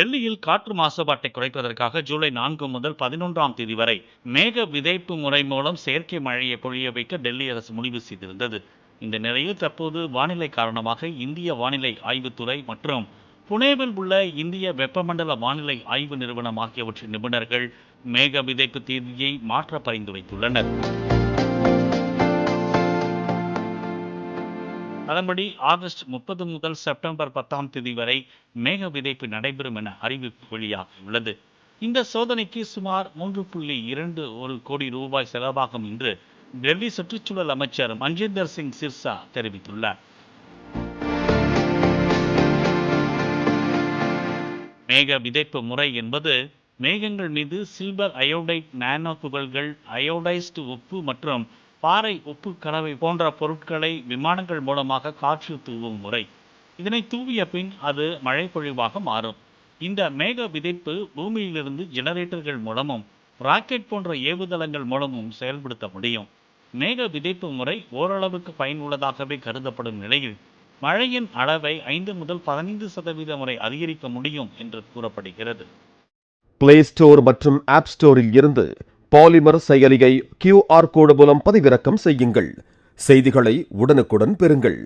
டெல்லியில் காற்று மாசுபாட்டை குறைப்பதற்காக ஜூலை 4 முதல் 11ஆம் தேதி வரை மேக விதைப்பு முறை மூலம் செயற்கை மழையை பொழிய வைக்க டெல்லி அரசு முடிவு செய்திருந்தது. இந்த நிலையில் தற்போது வானிலை காரணமாக இந்திய வானிலை ஆய்வுத்துறை மற்றும் புனேவில் உள்ள இந்திய வெப்பமண்டல வானிலை ஆய்வு நிறுவனம் ஆகியவற்றின் நிபுணர்கள் மேக விதைப்பு தேதியை மாற்ற பரிந்துரைத்துள்ளனர். அதன்படி ஆகஸ்ட் 30 முதல் செப்டம்பர் 10ஆம் தேதி வரை மேக விதைப்பு நடைபெறும் என அறிவிப்பு வெளியாகியுள்ளது. இந்த சோதனைக்கு சுமார் 3.21 கோடி ரூபாய் செலவாகும் என்று டெல்லி சுற்றுச்சூழல் அமைச்சர் மஞ்சிந்தர் சிங் சிர்சா தெரிவித்துள்ளார். மேக விதைப்பு முறை என்பது மேகங்கள் மீது சில்வர் அயோடைட் நானோ துகள்கள், அயோடைஸ்டு உப்பு மற்றும் பாறை உப்பு கலவை போன்ற பொருட்களை விமானங்கள் மூலமாக காற்று தூவும் முறை. இதனை தூவிய பின் அது மழை பொழிவாக மாறும். இந்த மேக விதைப்பு பூமியிலிருந்து ஜெனரேட்டர்கள் மூலமும் ராக்கெட் போன்ற ஏவுதளங்கள் மூலமும் செயல்படுத்த முடியும். மேக விதைப்பு முறை ஓரளவுக்கு பயனுள்ளதாகவே கருதப்படும் நிலையில் மழையின் அளவை 5 முதல் 15% வரை அதிகரிக்க முடியும் என்று கூறப்படுகிறது. பிளே ஸ்டோர் மற்றும் ஆப் ஸ்டோரில் இருந்து பாலிமர் செயலியை QR கோடு மூலம் பதிவிறக்கம் செய்யுங்கள். செய்திகளை உடனுக்குடன் பெறுங்கள்.